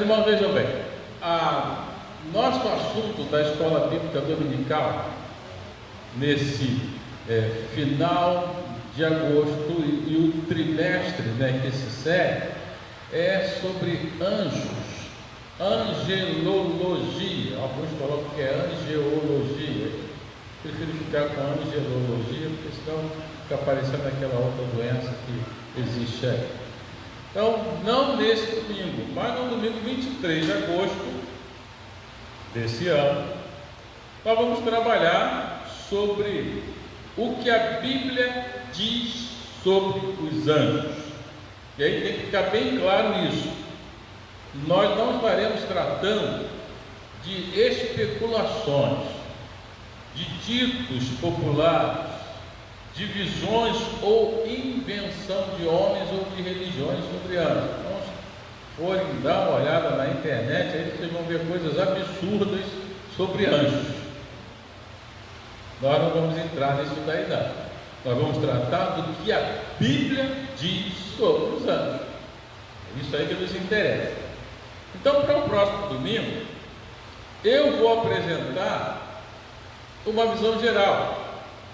Irmão, vejam bem, nosso assunto da Escola Bíblica Dominical, nesse final de agosto e o trimestre que se segue, é sobre anjos, angelologia. Alguns colocam que é angeologia. Prefiro ficar com angelologia, porque senão fica aparecendo aquela outra doença que existe aí. Então, não nesse domingo, mas no domingo 23 de agosto desse ano, nós vamos trabalhar sobre o que a Bíblia diz sobre os anjos. E aí tem que ficar bem claro nisso. Nós não estaremos tratando de especulações, de ditos populares, de visões ou invenção de homens ou de religiões sobre anjos. Então, se forem dar uma olhada na internet, aí vocês vão ver coisas absurdas sobre anjos. Nós não vamos entrar nisso daí não. Nós vamos tratar do que a Bíblia diz sobre os anjos. É isso aí que nos interessa. Então, para o próximo domingo, eu vou apresentar uma visão geral.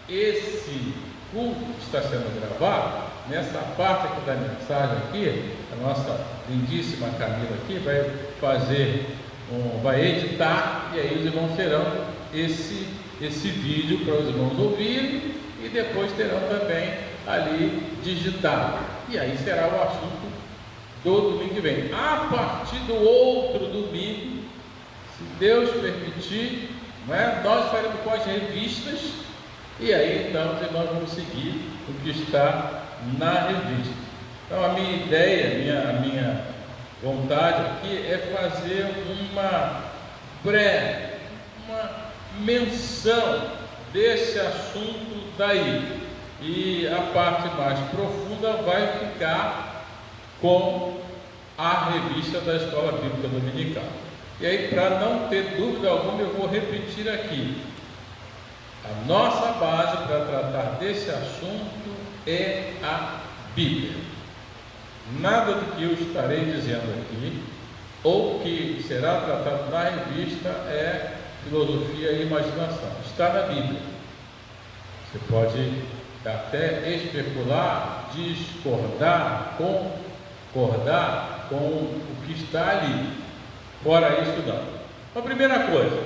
Esse culto que está sendo gravado, nessa parte aqui da mensagem aqui, a nossa lindíssima Camila aqui vai editar, e aí os irmãos terão esse vídeo para os irmãos ouvirem, e depois terão também ali digitado, e aí será o assunto do domingo que vem. A partir do outro domingo, se Deus permitir, nós faremos com as revistas. E aí então nós vamos seguir o que está na revista. Então a minha ideia, a minha vontade aqui é fazer uma menção desse assunto daí. E a parte mais profunda vai ficar com a revista da Escola Bíblica Dominical. E aí, para não ter dúvida alguma, eu vou repetir aqui. A nossa base para tratar desse assunto é a Bíblia. Nada do que eu estarei dizendo aqui, ou que será tratado na revista, é filosofia e imaginação. Está na Bíblia. Você pode até especular, discordar, concordar com o que está ali. Fora isso, não. A primeira coisa,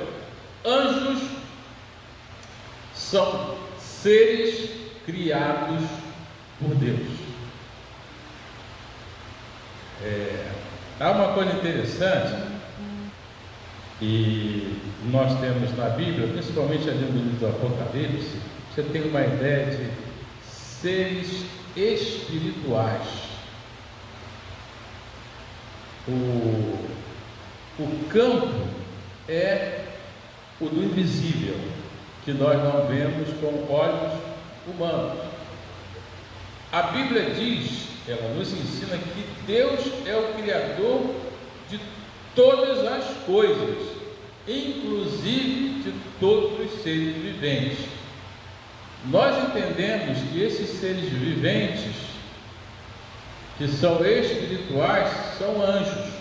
anjos são seres criados por Deus. Há uma coisa interessante, e nós temos na Bíblia, principalmente ali no livro do Apocalipse, você tem uma ideia de seres espirituais. O campo é o do invisível, que nós não vemos com olhos humanos. A Bíblia diz, ela nos ensina que Deus é o Criador de todas as coisas, inclusive de todos os seres viventes. Nós entendemos que esses seres viventes, que são espirituais, são anjos.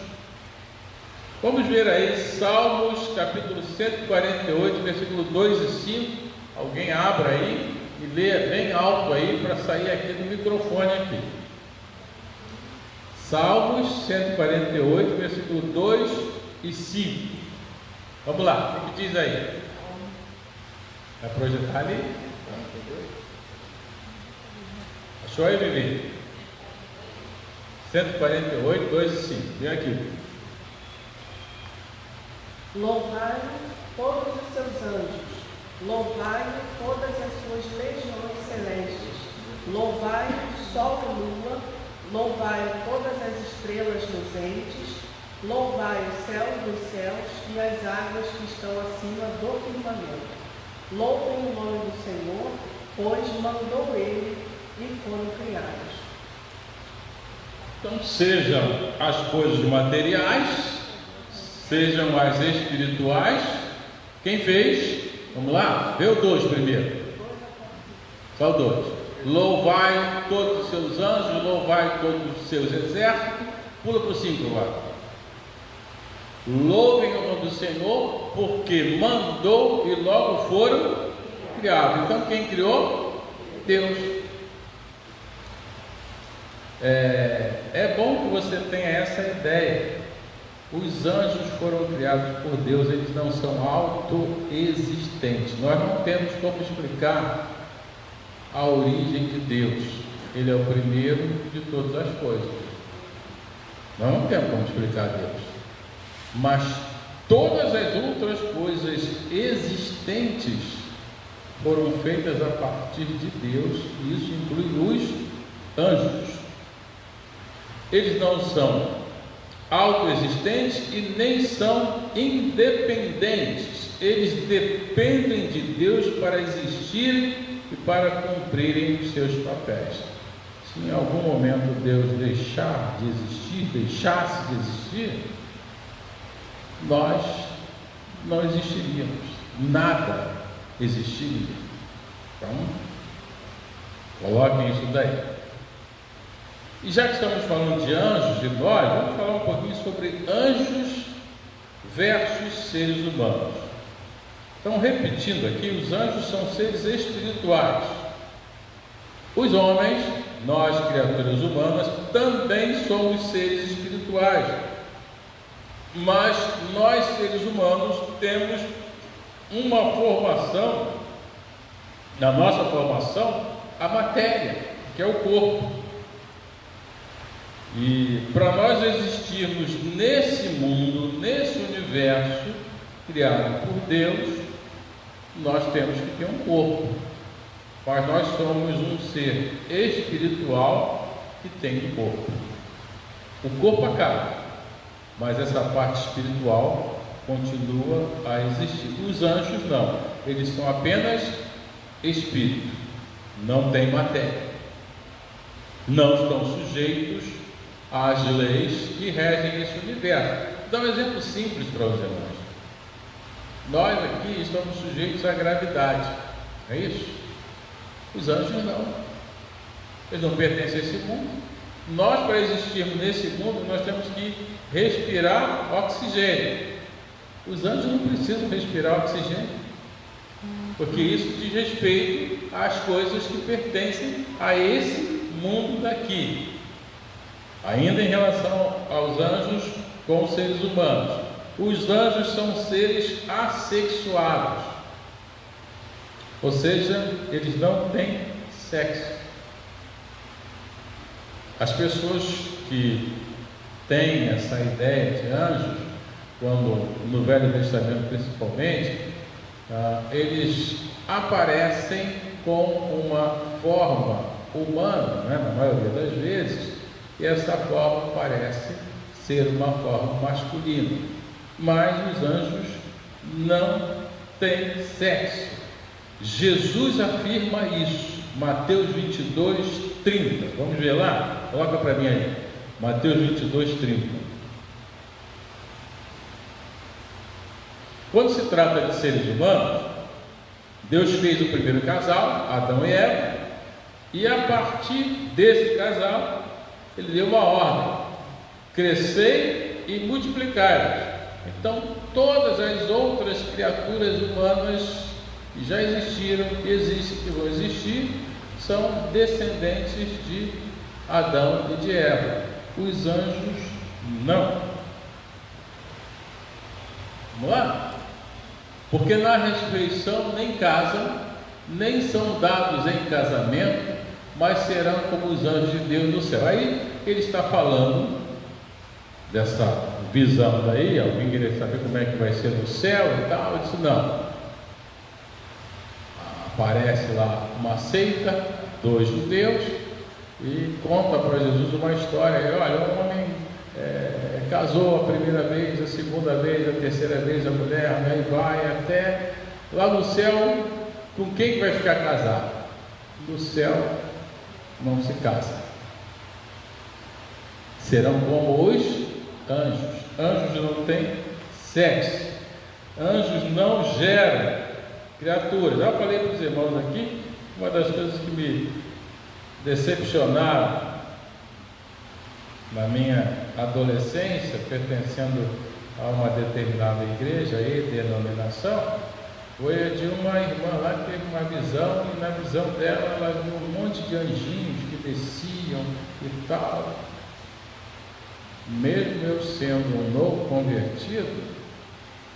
Vamos ver aí Salmos capítulo 148, versículo 2 e 5. Alguém abra aí e leia bem alto aí para sair aqui do microfone aqui. Salmos 148, versículo 2 e 5. Vamos lá, o que diz aí? Vai projetar ali? Achou aí, Vivi? 148, 2 e 5. Vem aqui. Louvai todos os seus anjos, louvai todas as suas legiões celestes, louvai o sol e lua, louvai todas as estrelas luzentes, louvai o céu dos céus e as águas que estão acima do firmamento. Louvem o nome do Senhor, pois mandou ele e foram criados. Então, sejam as coisas materiais, sejam as espirituais, quem fez? Vamos lá, vê o 2 primeiro. Só o 2. Louvai todos os seus anjos, louvai todos os seus exércitos. Pula para o 5 agora. Louvem o nome do Senhor, porque mandou e logo foram criados. Então quem criou? Deus. É bom que você tenha essa ideia. Os anjos foram criados por Deus, eles não são autoexistentes. Nós não temos como explicar a origem de Deus. Ele é o primeiro de todas as coisas. Nós não temos como explicar Deus. Mas todas as outras coisas existentes foram feitas a partir de Deus, e isso inclui os anjos. Eles não são autoexistentes e nem são independentes. Eles dependem de Deus para existirem e para cumprirem os seus papéis. Se em algum momento Deus deixasse de existir, nós não existiríamos, nada existiria. Então, coloquem isso daí. E já que estamos falando de anjos, de nós, vamos falar um pouquinho sobre anjos versus seres humanos. Então, repetindo aqui, os anjos são seres espirituais. Os homens, nós, criaturas humanas, também somos seres espirituais. Mas nós, seres humanos, temos uma formação, na nossa formação, a matéria, que é o corpo. E para nós existirmos nesse mundo, nesse universo criado por Deus, nós temos que ter um corpo. Mas nós somos um ser espiritual que tem um corpo. O corpo acaba, mas essa parte espiritual continua a existir. Os anjos não, eles são apenas espírito, não tem matéria, não estão sujeitos às leis que regem esse universo. Vou dar um exemplo simples para os irmãos. Nós aqui estamos sujeitos à gravidade, é isso? Os anjos não, eles não pertencem a esse mundo. Nós, para existirmos nesse mundo, nós temos que respirar oxigênio. Os anjos não precisam respirar oxigênio, porque isso diz respeito às coisas que pertencem a esse mundo daqui. Ainda em relação aos anjos com os seres humanos, os anjos são seres assexuados, ou seja, eles não têm sexo. As pessoas que têm essa ideia de anjos, quando no Velho Testamento principalmente, eles aparecem com uma forma humana, né, na maioria das vezes, e essa forma parece ser uma forma masculina, mas os anjos não têm sexo. Jesus afirma isso, Mateus 22, 30. Vamos ver lá? Coloca para mim aí, Mateus 22, 30. Quando se trata de seres humanos, Deus fez o primeiro casal, Adão e Eva, e a partir desse casal, Ele deu uma ordem: crescei e multiplicai. Então, todas as outras criaturas humanas que já existiram, que existem, que vão existir, são descendentes de Adão e de Eva. Os anjos não. Vamos lá? Porque na ressurreição nem casam, nem são dados em casamento, mas serão como os anjos de Deus no céu. Aí ele está falando dessa visão daí. Alguém queria saber como é que vai ser no céu e tal. Eu disse: não. Aparece lá uma seita, 2 judeus, e conta para Jesus uma história. Olha, um homem casou a primeira vez, a segunda vez, a terceira vez a mulher, né, e vai até lá no céu. Com quem que vai ficar casado? No céu não se casa. Serão como os anjos. Anjos não têm sexo. Anjos não geram criaturas. Já falei para os irmãos aqui, uma das coisas que me decepcionaram na minha adolescência, pertencendo a uma determinada igreja e denominação, foi de uma irmã lá que teve uma visão, e na visão dela ela viu um monte de anjinhos que desciam e tal. Mesmo eu sendo um novo convertido,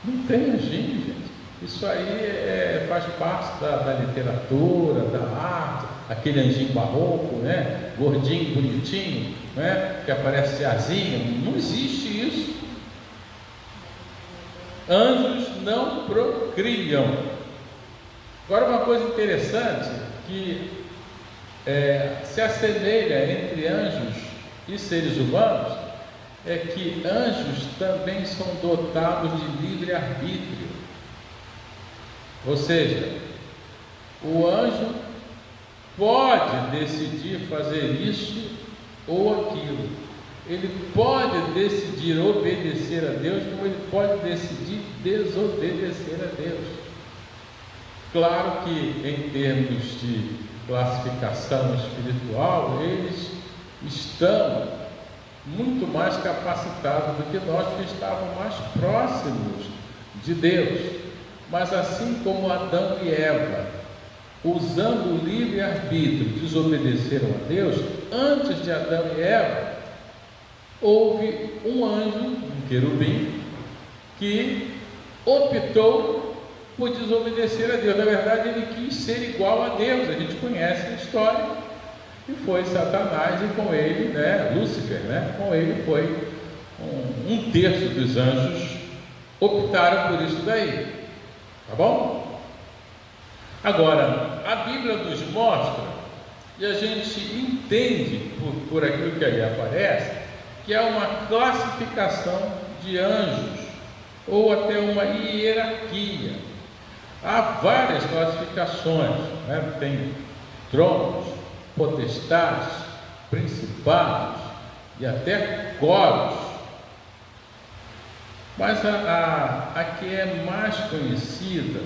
não tem anjinho, gente. Isso aí faz parte da literatura, da arte, aquele anjinho barroco, né? Gordinho, bonitinho, né? Que aparece asinha. Não existe isso. Anjos não procriam. Agora, uma coisa interessante que se assemelha entre anjos e seres humanos é que anjos também são dotados de livre-arbítrio. Ou seja, o anjo pode decidir fazer isso ou aquilo. Ele pode decidir obedecer a Deus, como ele pode decidir desobedecer a Deus. Claro que em termos de classificação espiritual, eles estão muito mais capacitados do que nós, que estavam mais próximos de Deus. Mas assim como Adão e Eva, usando o livre-arbítrio, desobedeceram a Deus, antes de Adão e Eva, houve um anjo, um querubim, que optou por desobedecer a Deus. Na verdade, ele quis ser igual a Deus. A gente conhece a história. E foi Satanás, e com ele, Lúcifer, com ele foi um terço dos anjos optaram por isso daí. Tá bom? Agora, a Bíblia nos mostra, e a gente entende por aquilo que ali aparece, que há uma classificação de anjos, ou até uma hierarquia. Há várias classificações, tem tronos, potestades, principados e até coros. Mas a que é mais conhecida,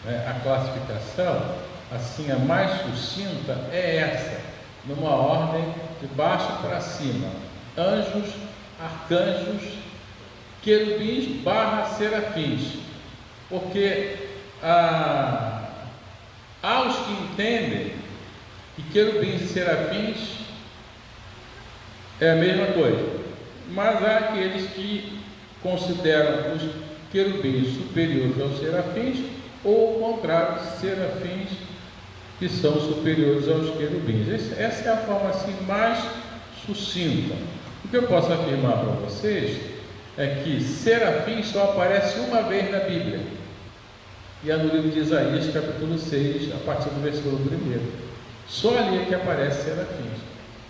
a classificação, assim, a mais sucinta, é essa, numa ordem de baixo para cima: anjos, arcanjos, querubins / serafins. Porque há os que entendem que querubins e serafins é a mesma coisa, mas há aqueles que consideram os querubins superiores aos serafins, ou ao contrário, serafins que são superiores aos querubins. Essa é a forma assim mais sucinta. O que eu posso afirmar para vocês é que serafins só aparece uma vez na Bíblia, e é no livro de Isaías, capítulo 6, a partir do versículo 1. Só ali é que aparece serafins.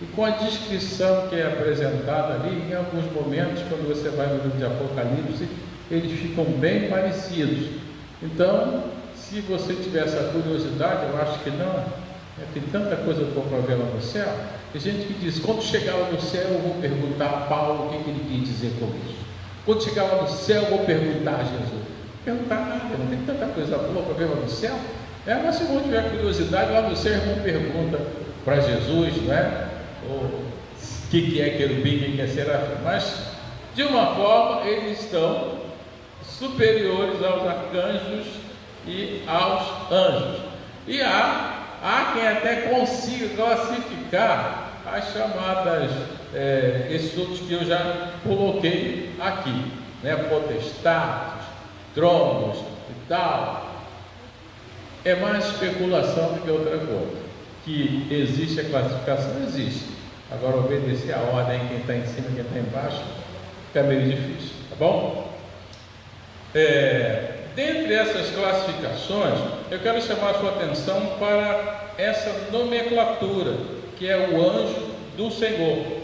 E com a descrição que é apresentada ali, em alguns momentos, quando você vai no livro de Apocalipse, eles ficam bem parecidos. Então, se você tiver essa curiosidade, eu acho que não, tem tanta coisa para ver lá no céu. Tem gente que diz: quando chegar lá no céu, eu vou perguntar a Paulo o que ele quis dizer com isso. Quando chegar lá no céu, eu vou perguntar a Jesus. Perguntar nada, não tem tanta coisa boa para ver lá no céu. Mas se você tiver curiosidade, lá no céu, irmão pergunta para Jesus, o que é querubim, o que é serafim. Mas, de uma forma, eles estão superiores aos arcanjos e aos anjos. E há quem até consiga classificar as chamadas, esses outros que eu já coloquei aqui, potestades, tronos e tal. É mais especulação do que outra coisa. Que existe a classificação, existe. Agora, obedecer a ordem, quem está em cima e quem está embaixo, fica meio difícil, tá bom? Dentre essas classificações, eu quero chamar a sua atenção para essa nomenclatura, que é o anjo do Senhor.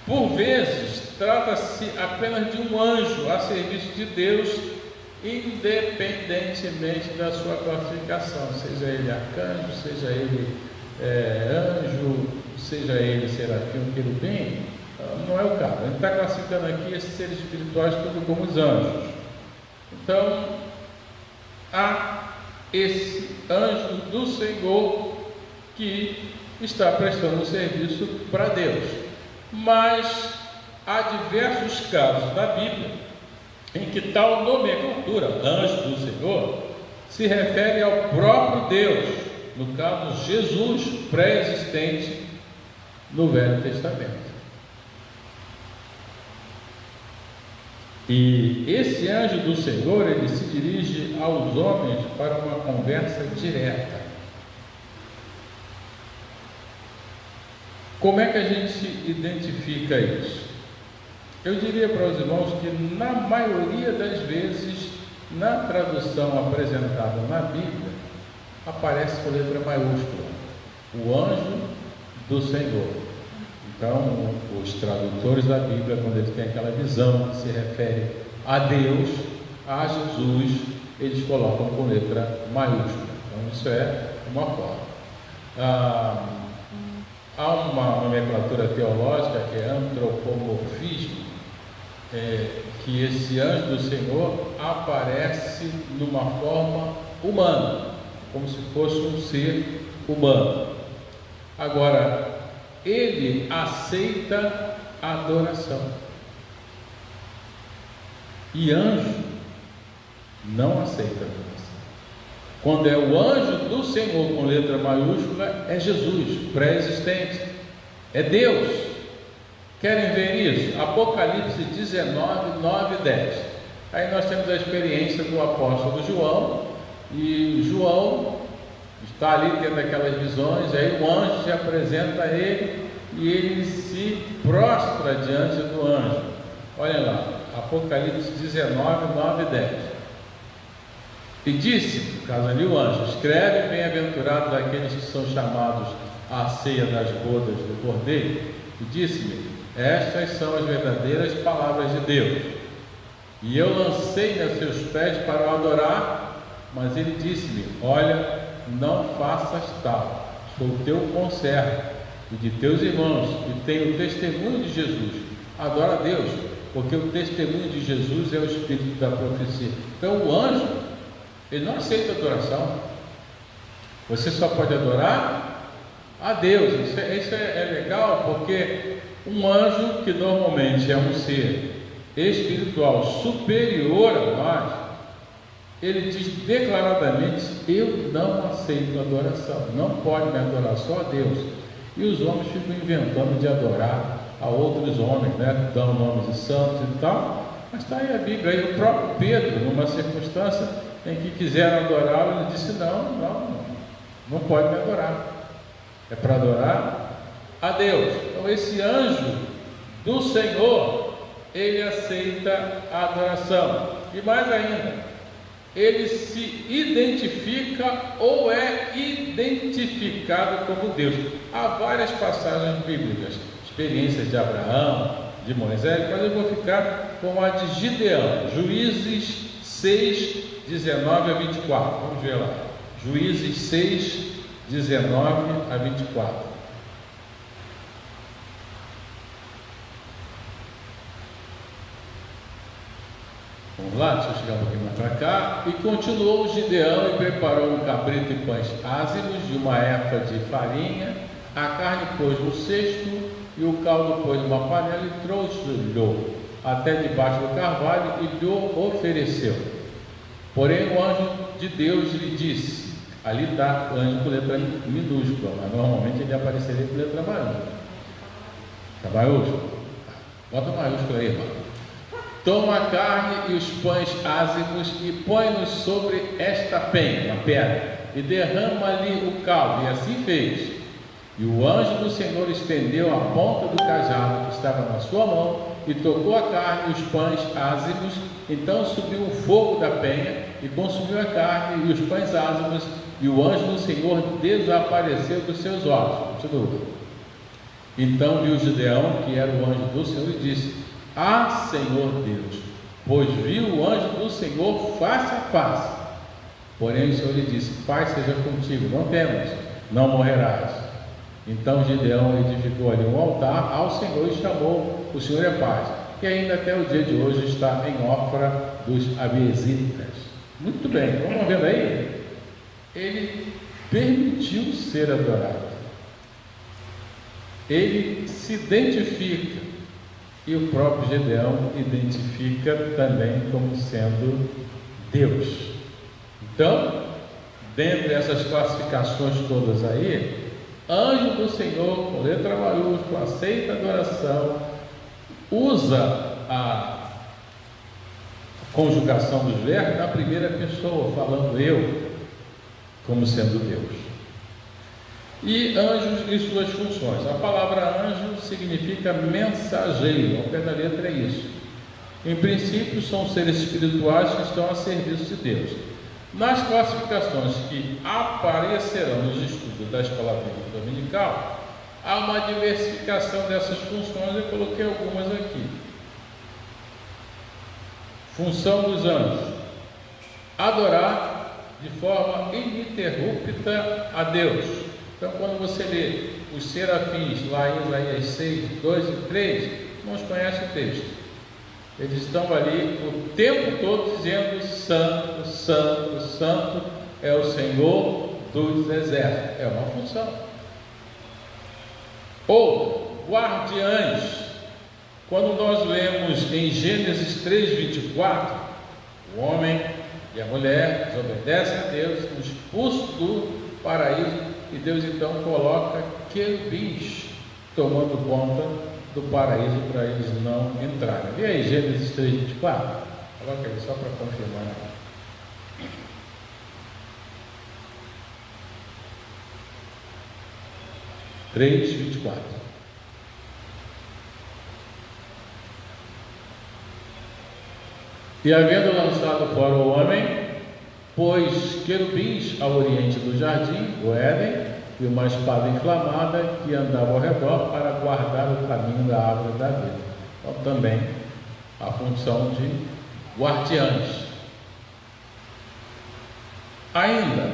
Por vezes, trata-se apenas de um anjo a serviço de Deus, independentemente da sua classificação, seja ele arcanjo, seja ele anjo, seja ele serafim, querubim, não é o caso. A gente está classificando aqui esses seres espirituais tudo como os anjos. Então, há esse anjo do Senhor que está prestando serviço para Deus, mas há diversos casos na Bíblia em que tal nomenclatura, anjo do Senhor, se refere ao próprio Deus, no caso Jesus, pré-existente no Velho Testamento. E esse anjo do Senhor, ele se dirige aos homens para uma conversa direta. Como é que a gente identifica isso? Eu diria para os irmãos que na maioria das vezes, na tradução apresentada na Bíblia, aparece com letra maiúscula, o anjo do Senhor. Então, os tradutores da Bíblia, quando eles têm aquela visão que se refere a Deus, a Jesus, eles colocam com letra maiúscula. Então, isso é uma forma. Há uma nomenclatura teológica que é antropomorfismo, que esse anjo do Senhor aparece numa forma humana, como se fosse um ser humano. Agora, ele aceita a adoração. E anjo não aceita a adoração. Quando é o anjo do Senhor com letra maiúscula, é Jesus, pré-existente, é Deus. Querem ver isso? Apocalipse 19, 9 e 10. Aí nós temos a experiência do apóstolo João, e João está ali tendo aquelas visões, aí o anjo se apresenta a ele e ele se prostra diante do anjo. Olha lá, Apocalipse 19, 9 e 10. E disse, no caso ali o anjo, escreve: bem-aventurados aqueles que são chamados à ceia das bodas do Cordeiro. E disse-me: estas são as verdadeiras palavras de Deus. E eu lancei-me a seus pés para o adorar, mas ele disse-me: olha, não faças tal, sou teu conservo e de teus irmãos, e tenho o testemunho de Jesus. Adora a Deus, porque o testemunho de Jesus é o espírito da profecia. Então o anjo, ele não aceita adoração. Você só pode adorar a Deus. Isso é legal, porque um anjo, que normalmente é um ser espiritual superior a nós, ele diz declaradamente: eu não aceito adoração, não pode me adorar, só a Deus. E os homens ficam inventando de adorar a outros homens, né? Dão nomes de santos e tal, mas está aí a Bíblia. Aí o próprio Pedro, numa circunstância em que quiseram adorá-lo, ele disse: não pode me adorar, é para adorar a Deus. Então esse anjo do Senhor, ele aceita a adoração. E mais ainda, ele se identifica ou é identificado como Deus. Há várias passagens bíblicas, experiências de Abraão, de Moisés, mas eu vou ficar com a de Gideão, Juízes 6, 19 a 24. Vamos ver lá, Juízes 6, 19 a 24. Vamos lá, deixa eu chegar um pouquinho mais para cá. E continuou Gideão e preparou um cabrito e pães ázimos de uma efa de farinha. A carne pôs no cesto e o caldo pôs numa panela e trouxe-lhe até debaixo do carvalho e lhe ofereceu. Porém o anjo de Deus lhe disse, ali está o anjo com letra minúscula, mas normalmente ele apareceria com letra maiúscula. Está maiúscula? Bota maiúscula aí, irmão. Toma a carne e os pães ázimos e põe-nos sobre esta penha, uma pedra, e derrama-lhe o caldo. E assim fez. E o anjo do Senhor estendeu a ponta do cajado que estava na sua mão e tocou a carne e os pães ázimos. Então subiu o fogo da penha e consumiu a carne e os pães ázimos, e o anjo do Senhor desapareceu dos seus olhos. Continua. Então viu Gideão, que era o anjo do Senhor, e disse: ah, Senhor Deus, pois viu o anjo do Senhor face a face. Porém o Senhor lhe disse: Pai seja contigo, não temas, não morrerás. Então Gideão edificou ali um altar ao Senhor e chamou o Senhor é paz, que ainda até o dia de hoje está em Ofra dos Abiesitas. Muito bem, vamos vendo aí? Ele permitiu ser adorado, ele se identifica. e o próprio Gedeão identifica também como sendo Deus. Então, dentre essas classificações todas aí, anjo do Senhor, com letra maiúscula, aceita a adoração, usa a conjugação dos verbos na primeira pessoa, falando eu, como sendo Deus. E anjos e suas funções. A palavra anjo significa mensageiro, ao pé da letra é isso. Em princípio, são seres espirituais que estão a serviço de Deus. Nas classificações que aparecerão nos estudos da Escola Bíblica Dominical, há uma diversificação dessas funções, eu coloquei algumas aqui. Função dos anjos: adorar de forma ininterrupta a Deus. Então, quando você lê os serafins lá em Isaías 6, 2 e 3, irmãos conhecem o texto. Eles estão ali o tempo todo dizendo: Santo, Santo, Santo é o Senhor dos exércitos. É uma função. Ou guardiães. Quando nós lemos em Gênesis 3:24, o homem e a mulher desobedecem a Deus, são expulsos do paraíso, e Deus então coloca querubins tomando conta do paraíso para eles não entrarem. E aí, Gênesis 3:24? Coloca aí só para confirmar. Três, 24. E havendo lançado fora o homem, pôs querubins ao oriente do jardim, o Éden, e uma espada inflamada que andava ao redor para guardar o caminho da árvore da vida. Então, também a função de guardiães. Ainda,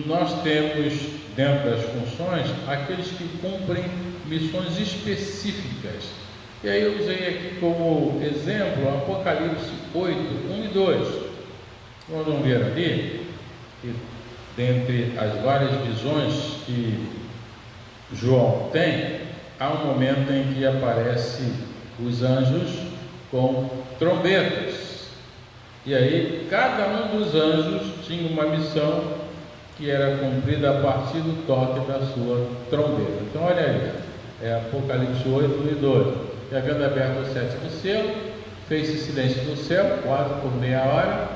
nós temos dentro das funções aqueles que cumprem missões específicas. E aí eu usei aqui como exemplo Apocalipse 8, 1 e 2. Nós vamos ver ali que, dentre as várias visões que João tem, há um momento em que aparecem os anjos com trombetas. E aí cada um dos anjos tinha uma missão que era cumprida a partir do toque da sua trombeta. Então olha aí, é Apocalipse 8, 1 e 2. E havendo aberto o sétimo selo, fez-se silêncio no céu, quase por meia hora,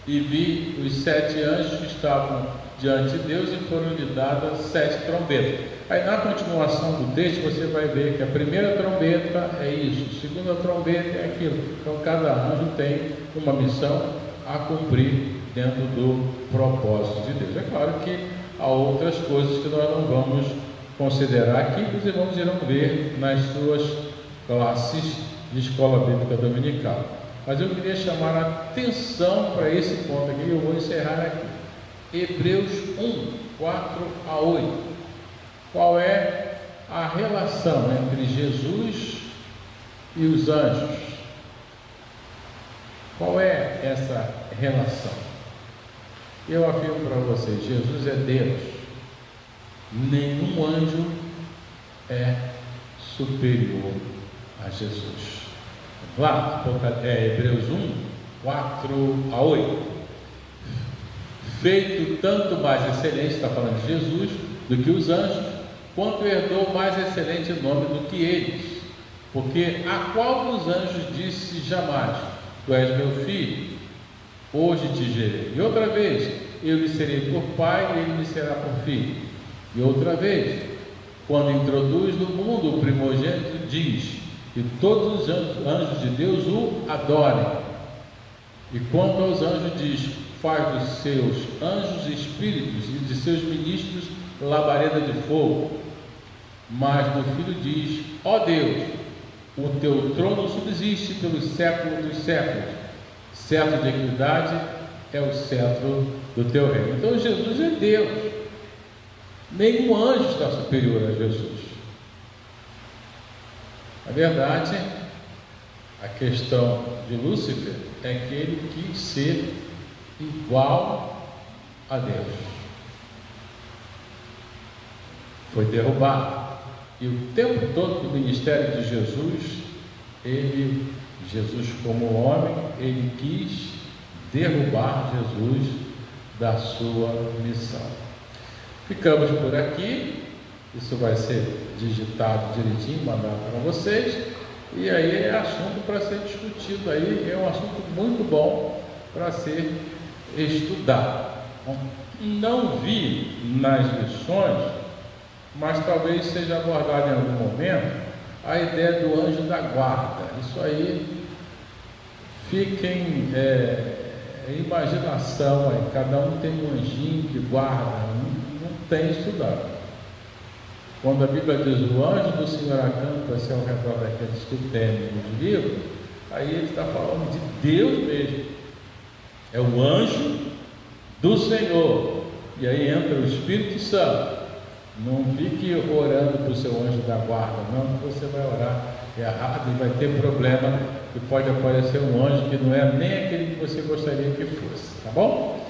e vi os 7 anjos que estavam diante de Deus, e foram-lhe dadas 7 trombetas. Aí na continuação do texto você vai ver que a primeira trombeta é isso, a segunda trombeta é aquilo. Então cada anjo tem uma missão a cumprir dentro do propósito de Deus. É claro que há outras coisas que nós não vamos considerar aqui, que os irmãos irão ver nas suas classes de Escola Bíblica Dominical. Mas eu queria chamar a atenção para esse ponto aqui, e eu vou encerrar aqui. Hebreus 1, 4 a 8. Qual é a relação entre Jesus e os anjos? Qual é essa relação? Eu afirmo para vocês, Jesus é Deus. Nenhum anjo é superior a Jesus. Lá, Hebreus 1, 4 a 8. Feito tanto mais excelente, está falando de Jesus, do que os anjos, quanto herdou mais excelente nome do que eles. Porque a qual dos anjos disse jamais: Tu és meu filho, hoje te gerei. E outra vez: eu lhe serei por pai e ele me será por filho. E outra vez: quando introduz no mundo o primogênito, diz: e todos os anjos de Deus o adorem. E quanto aos anjos diz: faz dos seus anjos espíritos e de seus ministros labareda de fogo. Mas no Filho diz: ó Deus, o teu trono subsiste pelos séculos dos séculos, cetro de equidade é o cetro do teu reino. Então Jesus é Deus. Nenhum anjo está superior a Jesus. Na verdade, a questão de Lúcifer é que ele quis ser igual a Deus. Foi derrubado. E o tempo todo do ministério de Jesus Jesus como homem, ele quis derrubar Jesus da sua missão. Ficamos por aqui, isso vai ser digitado direitinho, mandado para vocês, e aí é assunto para ser discutido aí, é um assunto muito bom para ser estudado. Não vi nas lições, mas talvez seja abordado em algum momento a ideia do anjo da guarda. Isso aí fiquem imaginação aí, cada um tem um anjinho que guarda, não tem estudado. Quando a Bíblia diz o anjo do Senhor acampa-se ao redor daqueles que temem nos livros, aí ele está falando de Deus mesmo, é o anjo do Senhor, e aí entra o Espírito Santo. Não fique orando para o seu anjo da guarda, não, que você vai orar errado e vai ter problema, e pode aparecer um anjo que não é nem aquele que você gostaria que fosse, tá bom?